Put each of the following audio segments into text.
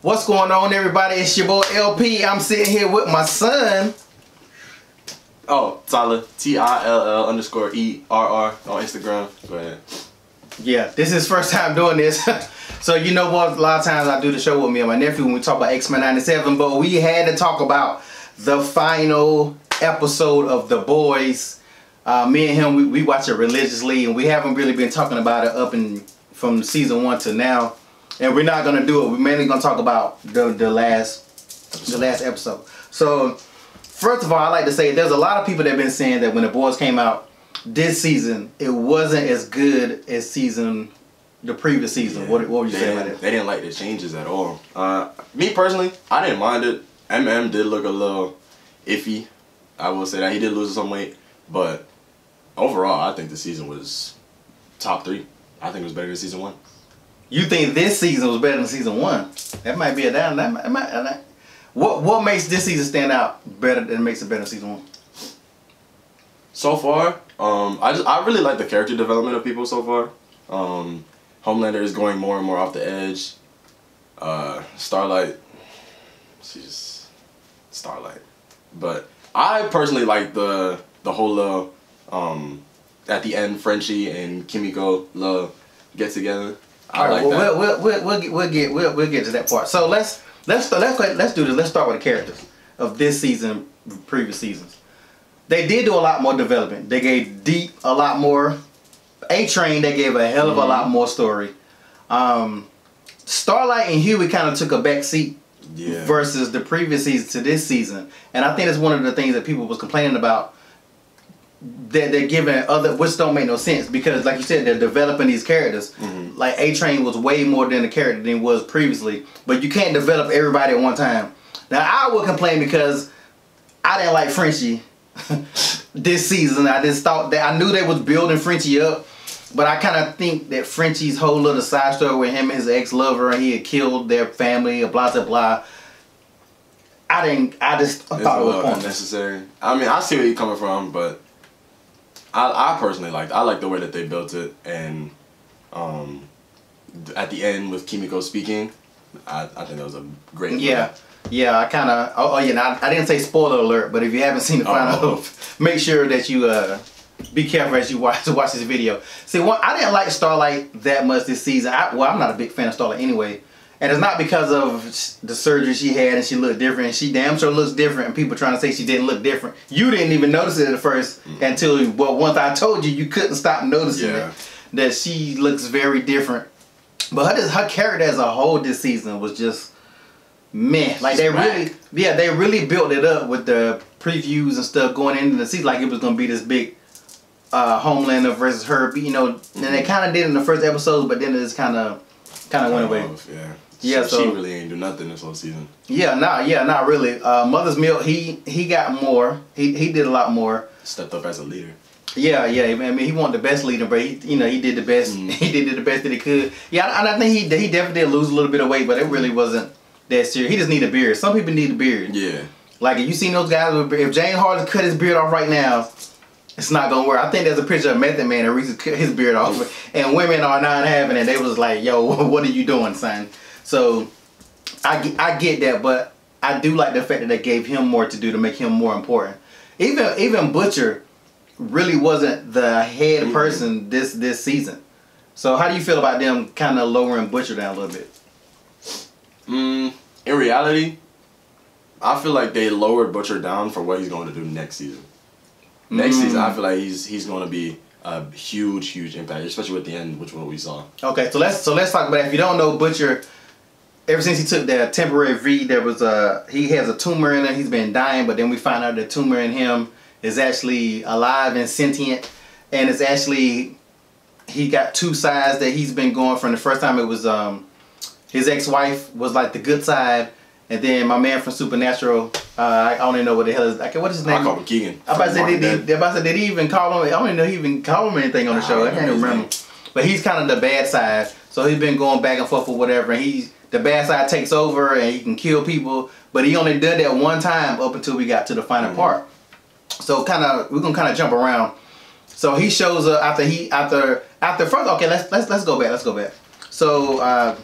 What's going on, everybody? It's your boy LP. I'm sitting here with my son. Oh, Tyler. TILL_ERR on Instagram. Go ahead. Yeah, this is his first time doing this. So you know what? A lot of times I do the show with me and my nephew when we talk about X-Men 97, but we had to talk about the final episode of The Boys. Me and him, we watch it religiously, and we haven't really been talking about it from season 1 to now. And we're not gonna do it. We're mainly gonna talk about the last episode. So first of all, I like to say there's a lot of people that have been saying that when The Boys came out this season, it wasn't as good as the previous season. Yeah, what were you saying about it? They didn't like the changes at all. Me personally, I didn't mind it. MM did look a little iffy. I will say that he did lose some weight, but overall, I think the season was top 3. I think it was better than season 1. You think this season was better than season 1? That might be a down. What makes this season stand out better than makes it better than season 1? So far, I really like the character development of people so far. Homelander is going more and more off the edge. Starlight, she's just Starlight. But I personally like the whole at the end Frenchie and Kimiko love get together. I like that. We'll get to that part. So let's do this. Let's start with the characters of this season, previous seasons. They did do a lot more development. They gave Deep a lot more. A-Train, they gave a hell of a lot more story. Starlight and Huey kind of took a back seat versus the previous season to this season. And I think that's one of the things that people was complaining about, that they're giving which don't make no sense, because like you said, they're developing these characters. Like A-Train was way more than the character than he was previously, but you can't develop everybody at one time. Now I would complain because I didn't like Frenchie this season. I just thought that I knew they was building Frenchie up, but I kind of think that Frenchie's whole little side story with him and his ex-lover, and he had killed their family, blah blah blah. I thought it was pointless. Unnecessary. I mean, I see where you're coming from, but I personally liked. I like the way that they built it, and at the end with Kimiko speaking, I think that was a great. Yeah. I kind of. I didn't say spoiler alert, but if you haven't seen the final, make sure that you be careful as you watch this video. See, I didn't like Starlight that much this season. I'm not a big fan of Starlight anyway, and it's not because of the surgery she had and she looked different. And she damn sure looks different, and people trying to say she didn't look different. You didn't even notice it at first until once I told you couldn't stop noticing it, that she looks very different. But her character as a whole this season was just meh. Like they really built it up with the previews and stuff going into the season, like it was gonna be this big Homelander versus her. You know, and they kind of did in the first episode, but then it just kind of went away. Yeah, so she really ain't do nothing this whole season. Not really. Mother's Milk, he got more. He did a lot more. Stepped up as a leader. Yeah. I mean, he wasn't the best leader, but he did the best. He did the best that he could. Yeah, and I think he definitely did lose a little bit of weight, but it really wasn't that serious. He just need a beard. Some people need a beard. Yeah. Like if you seen those guys with beard, if James Harden cut his beard off right now, it's not gonna work. I think there's a picture of Method Man that Reese cut his beard off, and women are not having it. They was like, "Yo, what are you doing, son?" So I get that, but I do like the fact that they gave him more to do to make him more important. Even Butcher really wasn't the head person this season. So how do you feel about them kind of lowering Butcher down a little bit? In reality, I feel like they lowered Butcher down for what he's going to do next season. Next season, I feel like he's going to be a huge impact, especially with the end, which what we saw. Okay, so let's talk about it. If you don't know, Butcher, ever since he took that temporary V, there was he has a tumor in it. He's been dying, but then we find out the tumor in him is actually alive and sentient, and it's actually he got 2 sides that he's been going from. The first time it was his ex-wife was like the good side, and then my man from Supernatural, I don't even know what the hell is. What is his name? I call him Keegan. I about to say, did he even call him? I don't even know he even called him anything on the show. I can't even remember. But he's kind of the bad side, so he's been going back and forth or whatever, and the bad side takes over and he can kill people, but he only did that one time up until we got to the final part. So we're gonna kind of jump around. So he shows up after first. Okay, let's go back. So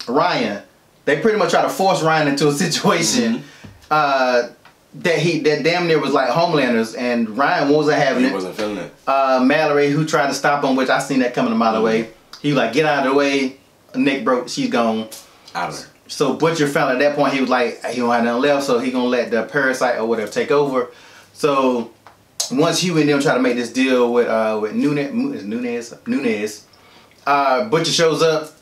Ryan, they pretty much try to force Ryan into a situation that damn near was like Homelanders, and Ryan wasn't having it. He wasn't feeling it. Mallory, who tried to stop him, which I seen that coming a mile away. He was like, get out of the way. Nick broke. She's gone. Out of there. So Butcher found at that point he was like, he don't have nothing left, so he gonna let the parasite or whatever take over. So once Huey and them try to make this deal with Nunez, Butcher shows up,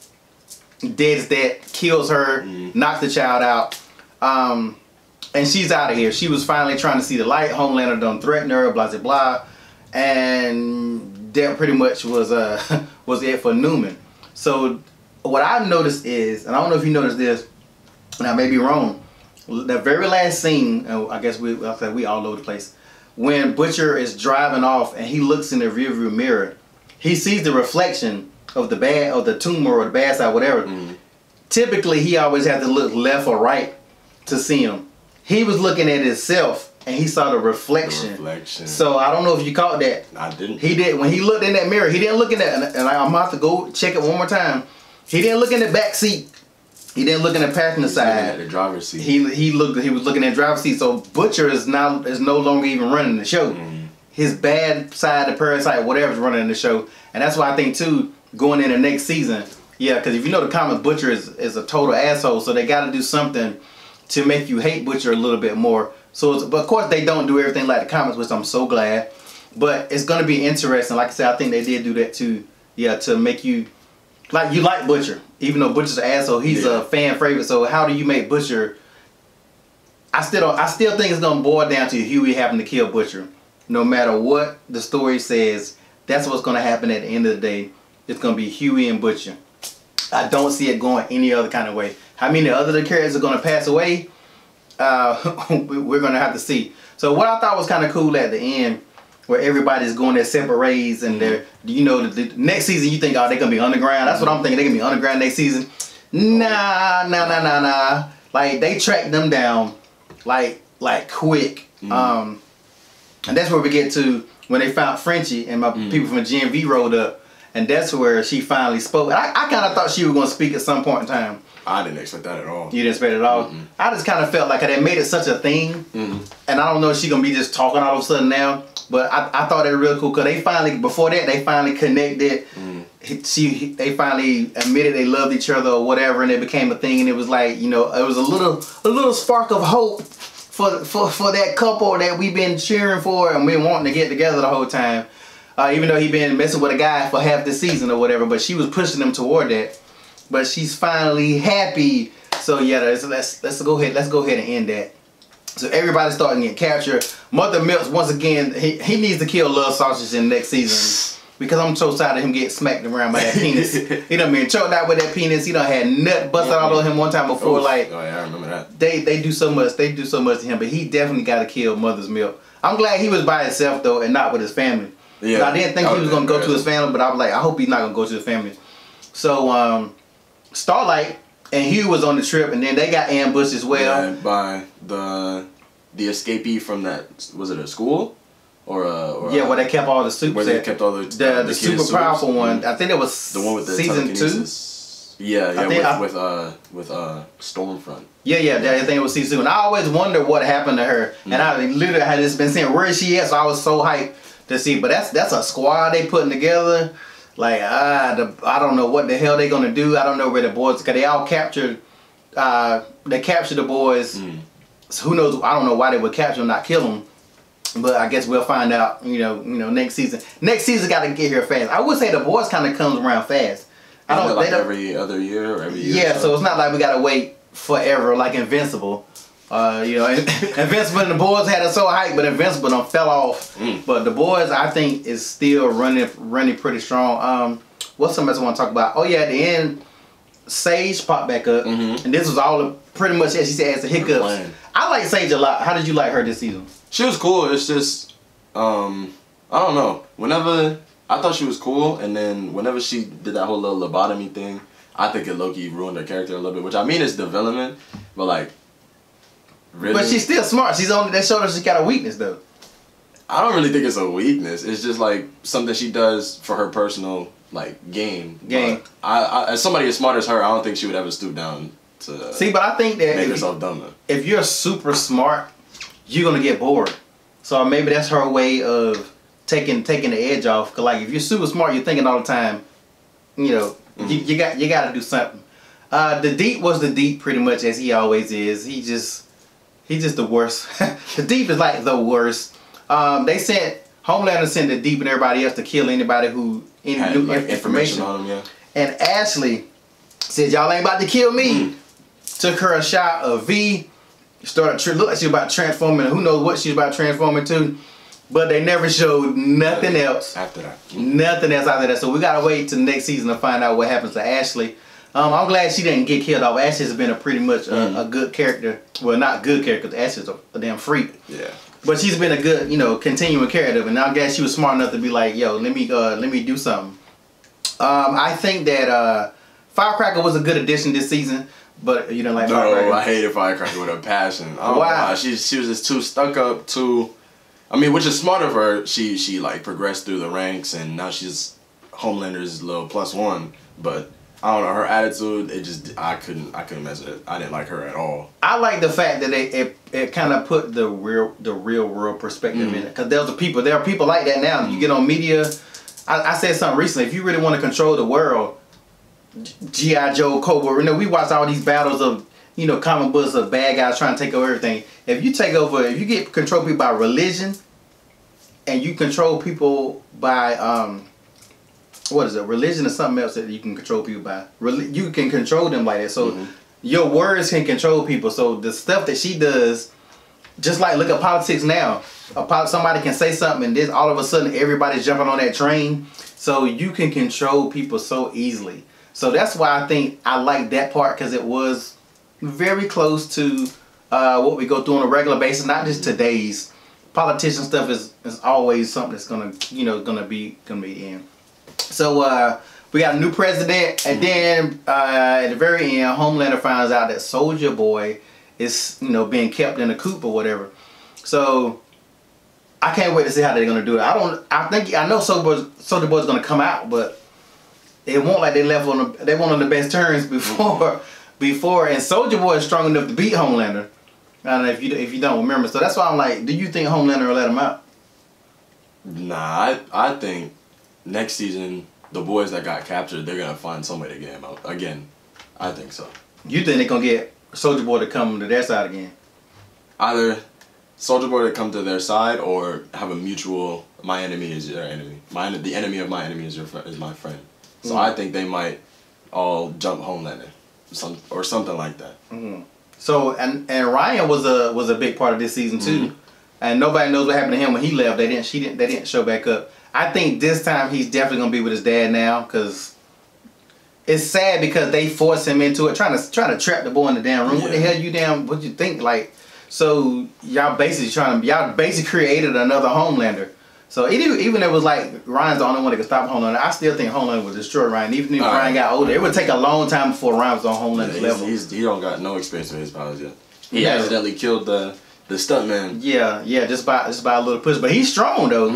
dead as that, kills her, knocks the child out, and she's out of here. She was finally trying to see the light. Homelander done threatened her, blah blah blah, and that pretty much was was it for Newman. So what I've noticed is, and I don't know if you noticed this, and I may be wrong, the very last scene, I guess we all over the place, when Butcher is driving off and he looks in the rearview mirror, he sees the reflection of the tumor or the bad side, whatever. Typically, he always has to look left or right to see him. He was looking at himself and he saw the reflection. So I don't know if you caught that. I didn't. He did. When he looked in that mirror, he didn't look in that, and I'm about to go check it one more time. He didn't look in the back seat. He didn't look in the passenger side. At the driver's seat. He was looking at the driver's seat. So Butcher is no longer even running the show. His bad side, the parasite, whatever's running the show, and that's why I think too, going into next season, yeah, because if you know the comic, Butcher is a total asshole. So they got to do something to make you hate Butcher a little bit more. So, but of course they don't do everything like the comics, which I'm so glad. But it's gonna be interesting. Like I said, I think they did do that too. Yeah, to make you like Butcher, even though Butcher's an asshole. He's a fan favorite. So how do you make Butcher? I still think it's gonna boil down to Huey having to kill Butcher, no matter what the story says. That's what's gonna happen at the end of the day. It's gonna be Huey and Butcher. I don't see it going any other kind of way. How many other characters are gonna pass away? We're gonna have to see. So what I thought was kind of cool at the end, where everybody's going their separate ways, and they're, you know, the next season you think, oh, they're gonna be underground. That's what I'm thinking. They're gonna be underground next season. Nah. Like they tracked them down, like quick. And that's where we get to when they found Frenchie and my people from GMV rolled up, and that's where she finally spoke. I kind of thought she was gonna speak at some point in time. I didn't expect that at all. You didn't expect it at all? I just kind of felt like they made it such a thing, and I don't know if she's gonna be just talking all of a sudden now. But I thought it was real cool because they finally, before that, they finally connected. They finally admitted they loved each other or whatever, and it became a thing. And it was like, you know, it was a little spark of hope for that couple that we've been cheering for and been wanting to get together the whole time. Even though he been messing with a guy for half the season or whatever, but she was pushing them toward that. But she's finally happy. So yeah, let's go ahead and end that. So everybody's starting to get captured. Mother Milks, once again, he needs to kill Love Sausage in the next season. Because I'm so tired of him getting smacked around by that penis. He done been choked out with that penis. He done had nut busted out on him one time before. Like, oh yeah, I remember that. They do so much. They do so much to him. But he definitely got to kill Mother's Milk. I'm glad he was by himself though and not with his family. Yeah. I didn't think he was gonna go to his family, but I was like, I hope he's not gonna go to his family. So Starlight and Hugh was on the trip, and then they got ambushed as well. Yeah, by the escapee from that, was it a school? Or where they kept all the supers. Where they kept all the super powerful one. I think it was the one with the season telekinesis. 2. Yeah, with Stormfront. Yeah, I think it was season 2. And I always wonder what happened to her. And I literally had just been saying, where is she at? So I was so hyped to see. But that's a squad they putting together. Like, I don't know what the hell they gonna do. I don't know where the boys, because they all captured, they captured the boys. So who knows? I don't know why they would capture them, not kill them. But I guess we'll find out, you know, next season. Next season got to get here fast. I would say the boys kind of comes around fast. I don't like every other year or every year. Yeah, so it's not like we got to wait forever like Invincible. You know, Invincible and the boys had it so hyped, but Invincible done fell off. But the boys, I think, is still running pretty strong. What's something else I want to talk about? Oh yeah, at the end, Sage popped back up, and this was all pretty much as she said, as the hiccups. I like Sage a lot. How did you like her this season? She was cool. It's just, I don't know. Whenever I thought she was cool, and then whenever she did that whole little lobotomy thing, I think it low-key ruined her character a little bit. Which I mean, it's development, but like, really. But she's still smart. They showed her she got a weakness though. I don't really think it's a weakness. It's just like something she does for her personal like gain. But I as somebody as smart as her, I don't think she would ever stoop down to see, but I think that make herself dumber. If you're super smart, you're gonna get bored. So maybe that's her way of taking the edge off. Cause like if you're super smart, you're thinking all the time. You know, you got to do something. The Deep was the Deep pretty much as he always is. He's just the worst. The Deep is like the worst. Homelander sent the Deep and everybody else to kill anybody who had new information on him. Yeah. And Ashley said, "Y'all ain't about to kill me." Took her a shot of V. Started look like she was about to transform into who knows what she was about to transform into. But they never showed nothing else after that. Nothing else after that. So we gotta wait till next season to find out what happens to Ashley. I'm glad she didn't get killed off. Ashley's been a pretty much a good character. Well, not good character, because Ashley's a damn freak. Yeah. But she's been a good, continuing character. And I'm glad she was smart enough to be like, yo, let me do something. I think that Firecracker was a good addition this season. But you didn't like Firecracker? No, I hated Firecracker with a passion. Wow. She was just too stuck up, which is smart of her. She like progressed through the ranks and now she's Homelander's little +1. But I don't know, her attitude, I couldn't mess with it. I didn't like her at all. I like the fact that it kind of put the real world perspective in it. Because there are people like that now. You get on media. I said something recently. If you really want to control the world, G.I. Joe, Cobra, we watch all these battles of, comic books of bad guys trying to take over everything. If you get control people by religion, and you control people by, religion is something else that you can control people by. You can control them like that. So your words can control people. So the stuff that she does, just like look at politics now. Somebody can say something and this all of a sudden everybody's jumping on that train. So you can control people so easily. So that's why I think I like that part, because it was very close to what we go through on a regular basis. Not just today's politician stuff is always something that's gonna be in. So we got a new president, and then at the very end, Homelander finds out that Soulja Boy is being kept in a coop or whatever. So I can't wait to see how they're gonna do it. I know Soulja Boy's gonna come out, but it won't like they left they went on the best terms before, and Soulja Boy is strong enough to beat Homelander. I don't know if you don't remember. So that's why I'm like, do you think Homelander will let him out? Nah, I think next season the boys that got captured, they're gonna find some way to get him out again. I think so. You think they're gonna get Soulja Boy to come to their side again? Either Soulja Boy to come to their side, or have a mutual. My enemy is your enemy. The enemy of my enemy is my friend. So I think they might all jump Homelander, or something like that. So and Ryan was a big part of this season too, and nobody knows what happened to him when he left. They didn't show back up. I think this time he's definitely gonna be with his dad now, because it's sad because they force him into it, trying to trap the boy in the damn room. Yeah. What you think? Like, so y'all basically created another Homelander. So even if it was like Ryan's the only one that could stop Homelander, I still think Homelander would destroy Ryan. Even if Ryan got older, it would take a long time before Ryan was on Homelander's level. He don't got no experience with his powers yet. He accidentally killed the stuntman. Yeah, just by a little push. But he's strong though.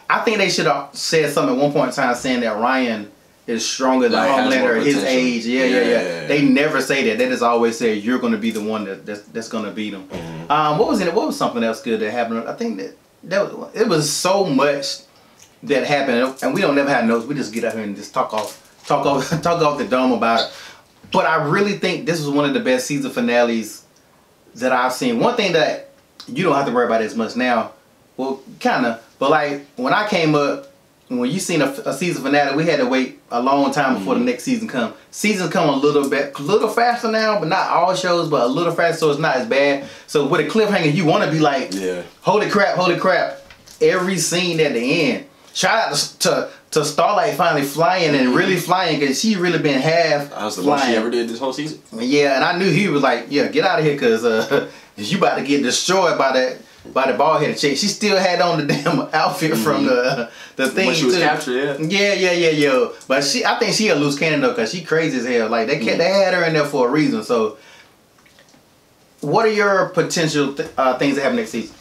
I think they should have said something at one point in time saying that Ryan is stronger than Homelander at his age. Yeah. They never say that. They just always say you're going to be the one that's going to beat him. What was something else good that happened? I think it was so much that happened, and we don't never have notes. We just get out here and just talk off the dome about it. But I really think this was one of the best season finales that I've seen. One thing that you don't have to worry about as much now, well, kind of, but like when I came up, when you seen a season finale, we had to wait a long time before the next season come. Seasons come a little faster now, but not all shows, but a little faster, so it's not as bad. So with a cliffhanger, you want to be like, holy crap. Every scene at the end. Shout out to Starlight finally flying and really flying, because she really been half That was the most she ever did this whole season. Yeah, and I knew he was like, yeah, get out of here, because you about to get destroyed by the bald-headed chick. She still had on the damn outfit from the thing. When she was captured, yeah. But I think she a loose cannon though, because she crazy as hell. Like they had her in there for a reason. So what are your potential things that happen next season?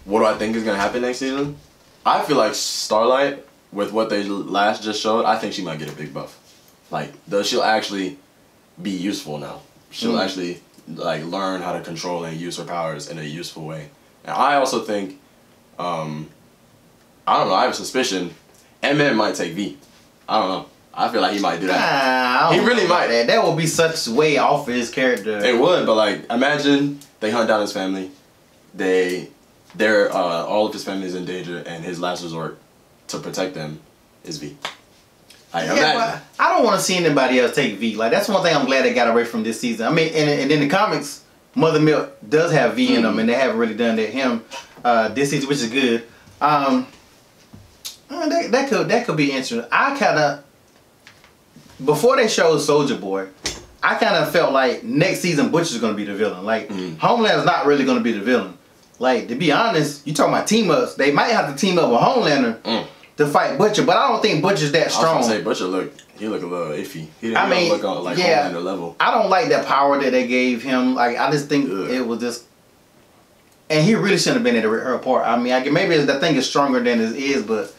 What do I think is gonna happen next season? I feel like Starlight, with what they last just showed, I think she might get a big buff. Like she'll actually be useful now. she'll actually like learn how to control and use her powers in a useful way. And I also think, I don't know, I have a suspicion Ant-Man might take V. I don't know. I feel like he might do that. He really might. That would be such way off of his character. It would, but like, imagine they hunt down his family. All of his family is in danger, and his last resort to protect them is V. I don't want to see anybody else take V. Like, that's one thing I'm glad they got away from this season. I mean, and in the comics, Mother Milk does have V in them, and they haven't really done that him this season, which is good. That could be interesting. I kind of, before they showed Soldier Boy, I kind of felt like next season Butcher's going to be the villain. Like, Homelander's not really going to be the villain. Like, to be honest, you talking about team-ups, they might have to team up with Homelander to fight Butcher, but I don't think Butcher's that strong. I was going to say, Butcher he look a little iffy. He didn't look on like Homelander level. I don't like that power that they gave him. Like, I just think it was just, and he really shouldn't have been able to rip her apart. I mean, maybe that thing is stronger than it is, but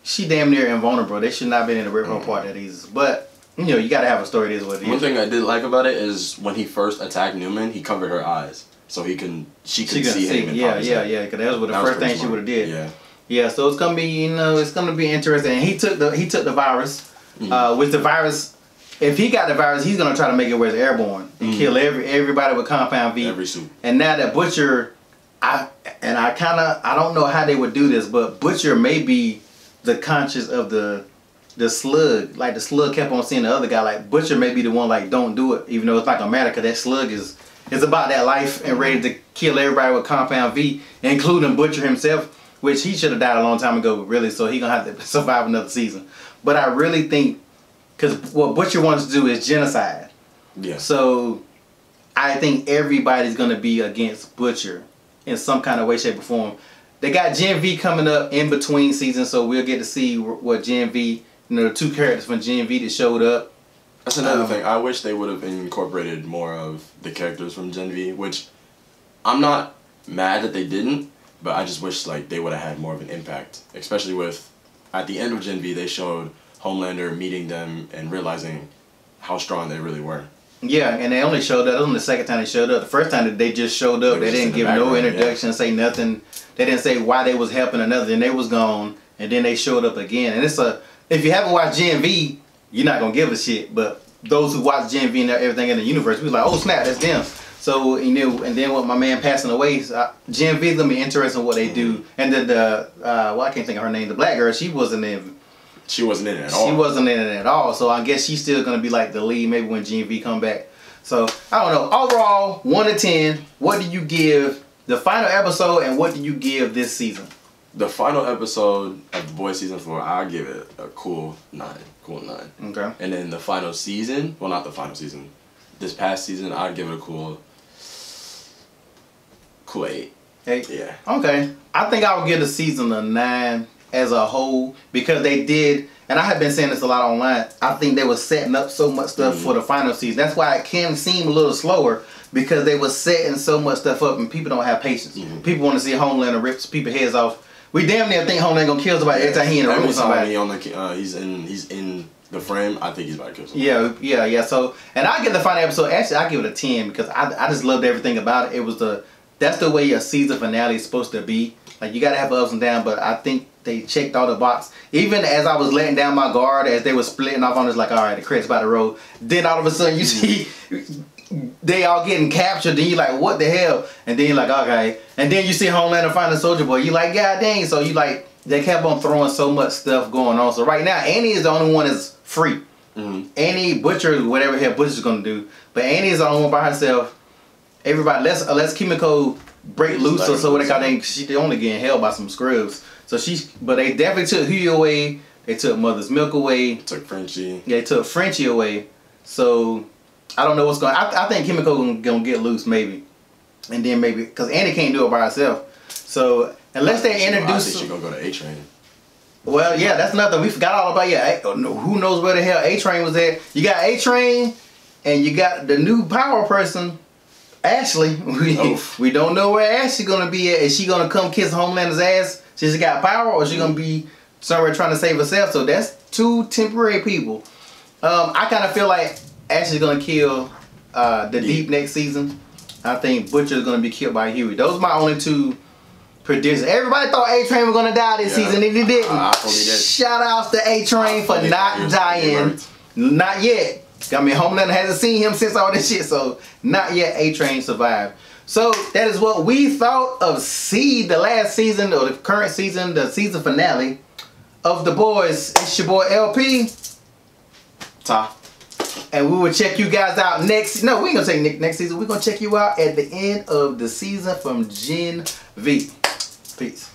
she damn near invulnerable. They should not have been able to rip her apart that easy. But, you know, you got to have a story. It is what it is. One thing I did like about it is when he first attacked Newman, he covered her eyes. So she could see him. Because that was the first thing she would have did. Yeah. So it's gonna be, it's gonna be interesting. And he took the virus, which the virus, if he got the virus, he's gonna try to make it where it's airborne and kill everybody with Compound V. Every suit. And now that Butcher, I don't know how they would do this, but Butcher may be the conscience of the slug. Like, the slug kept on seeing the other guy. Like, Butcher may be the one, like, don't do it, even though it's not gonna matter, because that slug is about that life and ready to kill everybody with Compound V, including Butcher himself, which he should have died a long time ago, really, so he gonna have to survive another season. But I really think, because what Butcher wants to do is genocide. Yeah. So I think everybody's gonna be against Butcher in some kind of way, shape, or form. They got Gen V coming up in between seasons, so we'll get to see what Gen V, the two characters from Gen V that showed up. That's another thing. I wish they would have incorporated more of the characters from Gen V, which I'm not mad that they didn't, but I just wish like they would have had more of an impact. Especially with, at the end of Gen V, they showed Homelander meeting them and realizing how strong they really were. Yeah, and they only showed up. That was the second time they showed up. The first time that they just showed up, they didn't give no introduction, say nothing. They didn't say why they was helping or nothing. They was gone, and then they showed up again. And if you haven't watched Gen V, you're not gonna give a shit, but those who watch Gen V and everything in the universe, we was like, oh snap, that's them. So, and then with my man passing away, Gen V is gonna be interesting what they do. And then I can't think of her name, the black girl, she wasn't in it at all. She wasn't in it at all. So I guess she's still gonna be like the lead, maybe when Gen V come back. So I don't know. Overall, 1 to 10, what do you give the final episode, and what do you give this season? The final episode of The Boys Season 4, I'll give it a cool 9. Okay. And then the final season, well, not the final season, this past season, I'd give it a cool 8. 8? Yeah. Okay. I think I would give the season a 9 as a whole, because they did, and I have been saying this a lot online, I think they were setting up so much stuff for the final season. That's why it can seem a little slower, because they were setting so much stuff up and people don't have patience. People want to see Homelander rip people's heads off. We damn near think Homelander gonna kill somebody every time he in the room with somebody. He's in the frame, I think he's about to kill somebody. Yeah. So, and I give the final episode, actually I give it a 10, because I just loved everything about it. That's the way a season finale is supposed to be. Like, you gotta have ups and downs, but I think they checked all the box. Even as I was letting down my guard, as they were splitting off, I'm just like, all right, the credits about to roll. Then all of a sudden you see they all getting captured, then you like, what the hell? And then you're like, okay. And then you see Homelander find the Soldier Boy. You like, god dang. So you like, they kept on throwing so much stuff going on. So right now, Annie is the only one that's free. Annie, Butcher, whatever the hell Butcher's gonna do. But Annie is the only one by herself. Everybody, let's Kimiko break loose, so they got they only getting held by some scrubs. So but they definitely took Huey away. They took Mother's Milk away. Took Frenchie. Yeah, they took Frenchie away. So I don't know what's going on. I think Kimiko gonna get loose maybe. And then maybe, because Annie can't do it by herself. So unless they introduce, I think she's gonna go to A-Train. Well, yeah, that's nothing. We forgot all about who knows where the hell A-Train was at. You got A-Train and you got the new power person, Ashley. We don't know where Ashley gonna be at. Is she gonna come kiss Homelander's ass since she got power, or is she gonna be somewhere trying to save herself? So that's two temporary people. I kind of feel like Ashley's gonna kill the Deep next season. I think Butcher's gonna be killed by Huey. Those are my only two predictions. Everybody thought A-Train was gonna die this season, and he didn't. I totally did. Shout outs to A-Train for not dying. Not yet. I mean, Homelander hasn't seen him since all this shit, so not yet A-Train survived. So that is what we thought of Seed, the last season, or the current season, the season finale of The Boys. It's your boy LP. Ta. And we will check you guys out next. No, we ain't gonna say next season. We're gonna check you out at the end of the season from Gen V. Peace.